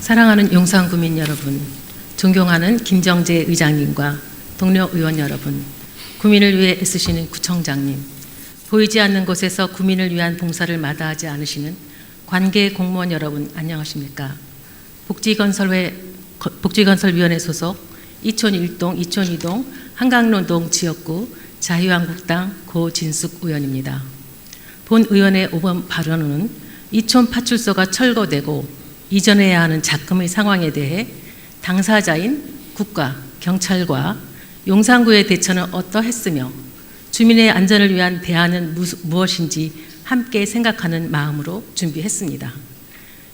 사랑하는 용산구민 여러분, 존경하는 김정재 의장님과 동료 의원 여러분, 구민을 위해 애쓰시는 구청장님, 보이지 않는 곳에서 구민을 위한 봉사를 마다하지 않으시는 관계 공무원 여러분 안녕하십니까? 복지건설위원회 소속 이촌 1동, 이촌 2동, 한강로동 지역구 자유한국당 고진숙 의원입니다. 본 의원의 5번 발언은 이촌 파출소가 철거되고 이전해야 하는 작금의 상황에 대해 당사자인 국가, 경찰과 용산구의 대처는 어떠했으며 주민의 안전을 위한 대안은 무엇인지 함께 생각하는 마음으로 준비했습니다.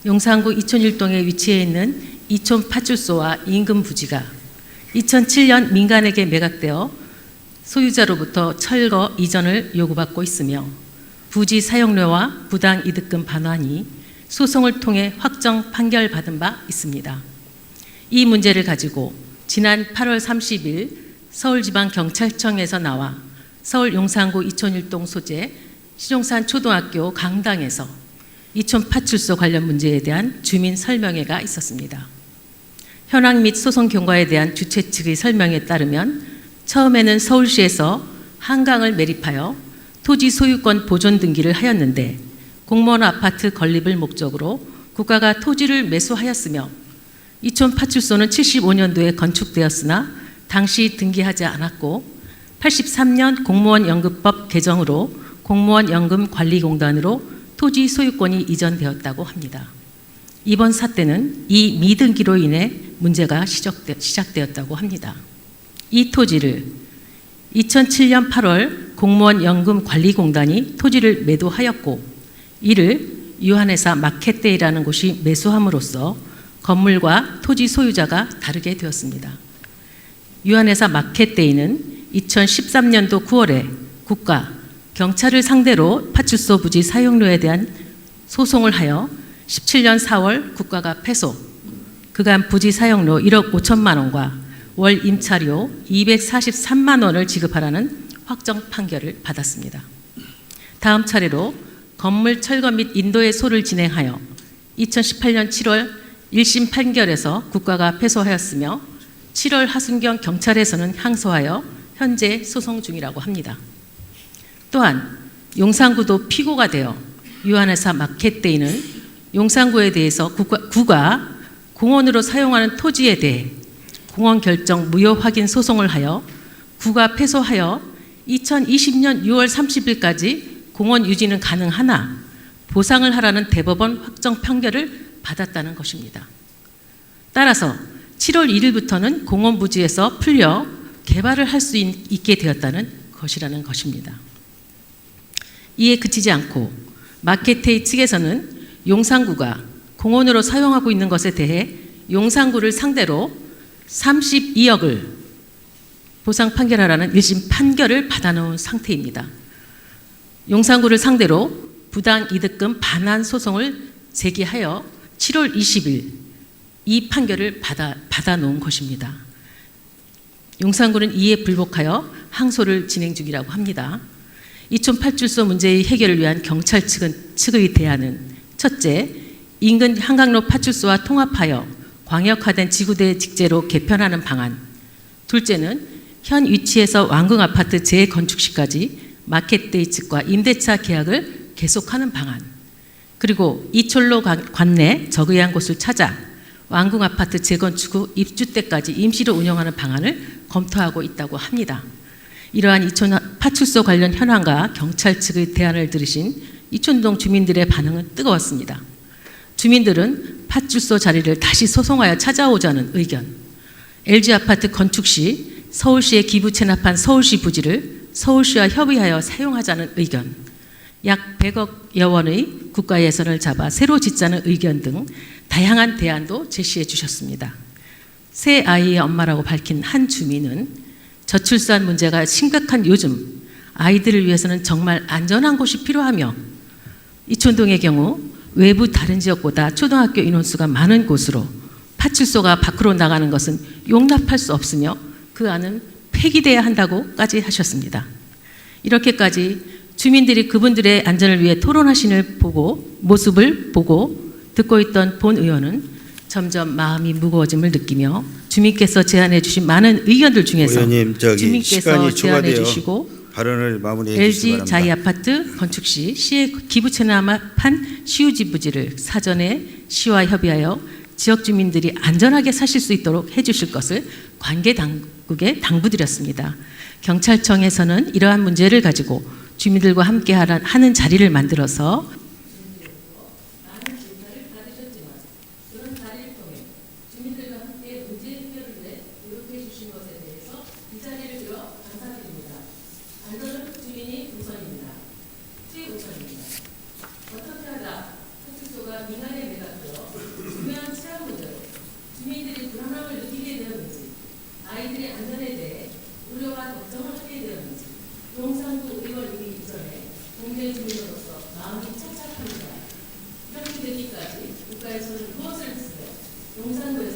용산구 이촌 1동에 위치해 있는 이촌 파출소와 인근 부지가 2007년 민간에게 매각되어 소유자로부터 철거 이전을 요구받고 있으며 부지 사용료와 부당 이득금 반환이 소송을 통해 확정 판결받은 바 있습니다. 이 문제를 가지고 지난 8월 30일 서울지방경찰청에서 나와 서울 용산구 이촌 1동 소재 시종산 초등학교 강당에서 이촌 파출소 관련 문제에 대한 주민 설명회가 있었습니다. 현황 및 소송 경과에 대한 주최 측의 설명에 따르면 처음에는 서울시에서 한강을 매립하여 토지 소유권 보존 등기를 하였는데 공무원 아파트 건립을 목적으로 국가가 토지를 매수하였으며 이촌 파출소는 75년도에 건축되었으나 당시 등기하지 않았고 83년 공무원연금법 개정으로 공무원연금관리공단으로 토지 소유권이 이전되었다고 합니다. 이번 사태는 이 미등기로 인해 문제가 시작되었다고 합니다. 이 토지를 2007년 8월 공무원연금관리공단이 토지를 매도하였고 이를 유한회사 마켓데이라는 곳이 매수함으로써 건물과 토지 소유자가 다르게 되었습니다. 유한회사 마켓데이는 2013년도 9월에 국가, 경찰을 상대로 파출소 부지 사용료에 대한 소송을 하여 17년 4월 국가가 패소, 그간 부지 사용료 1억 5천만 원과 월 임차료 243만 원을 지급하라는 확정 판결을 받았습니다. 다음 차례로 건물 철거 및 인도의 소를 진행하여 2018년 7월 1심 판결에서 국가가 패소하였으며 7월 하순경 경찰에서는 항소하여 현재 소송 중이라고 합니다. 또한 용산구도 피고가 되어 유한회사 마켓데이는 용산구에 대해서 구가 공원으로 사용하는 토지에 대해 공원 결정 무효 확인 소송을 하여 구가 패소하여 2020년 6월 30일까지 공원 유지는 가능하나 보상을 하라는 대법원 확정 판결을 받았다는 것입니다. 따라서 7월 1일부터는 공원 부지에서 풀려 개발을 할 수 있게 되었다는 것이라는 것입니다. 이에 그치지 않고 마켓데이 측에서는 용산구가 공원으로 사용하고 있는 것에 대해 용산구를 상대로 32억을 보상 판결하라는 1심 판결을 받아놓은 상태입니다. 용산구를 상대로 부당 이득금 반환 소송을 제기하여 7월 20일 이 판결을 받아놓은 것입니다. 용산구는 이에 불복하여 항소를 진행 중이라고 합니다. 이촌 파출소 문제의 해결을 위한 경찰 측의 대안은 첫째, 인근 한강로 파출소와 통합하여 광역화된 지구대 직제로 개편하는 방안, 둘째는 현 위치에서 완궁아파트 재건축 시까지 마켓데이 측과 임대차 계약을 계속하는 방안, 그리고 이촌로 관내 적의한 곳을 찾아 완궁아파트 재건축 후 입주 때까지 임시로 운영하는 방안을 검토하고 있다고 합니다. 이러한 이촌 파출소 관련 현황과 경찰 측의 대안을 들으신 이촌동 주민들의 반응은 뜨거웠습니다. 주민들은 파출소 자리를 다시 소송하여 찾아오자는 의견, LG아파트 건축 시 서울시에 기부 체납한 서울시 부지를 서울시와 협의하여 사용하자는 의견, 약 100억여 원의 국가 예산을 잡아 새로 짓자는 의견 등 다양한 대안도 제시해 주셨습니다. 새 아이의 엄마라고 밝힌 한 주민은 저출산 문제가 심각한 요즘 아이들을 위해서는 정말 안전한 곳이 필요하며 이촌동의 경우 외부 다른 지역보다 초등학교 인원수가 많은 곳으로 파출소가 밖으로 나가는 것은 용납할 수 없으며 그 안은 폐기돼야 한다고까지 하셨습니다. 이렇게까지 주민들이 그분들의 안전을 위해 토론하시는 모습을 보고 듣고 있던 본 의원은 점점 마음이 무거워짐을 느끼며 주민께서 제안해 주신 많은 의견들 중에서 의원님, 주민께서 시간이 제안해 초과돼요. 주시고 발언을 마무리해 주시기 LG 바랍니다. 자이 아파트 건축 시 시에 기부 체납한 시유지 부지를 사전에 시와 협의하여 지역 주민들이 안전하게 사실 수 있도록 해주실 것을 관계 당국에 당부드렸습니다. 경찰청에서는 이러한 문제를 가지고 주민들과 함께 하는 자리를 만들어서 아이들의 안전에 대해 우려와 걱정을 하게 되었는지 용산구 의원이기 이전에 동네 주민으로서 마음이 착잡합니다. 이렇게 되기까지 국가에서는 무엇을 했으며 용산구에서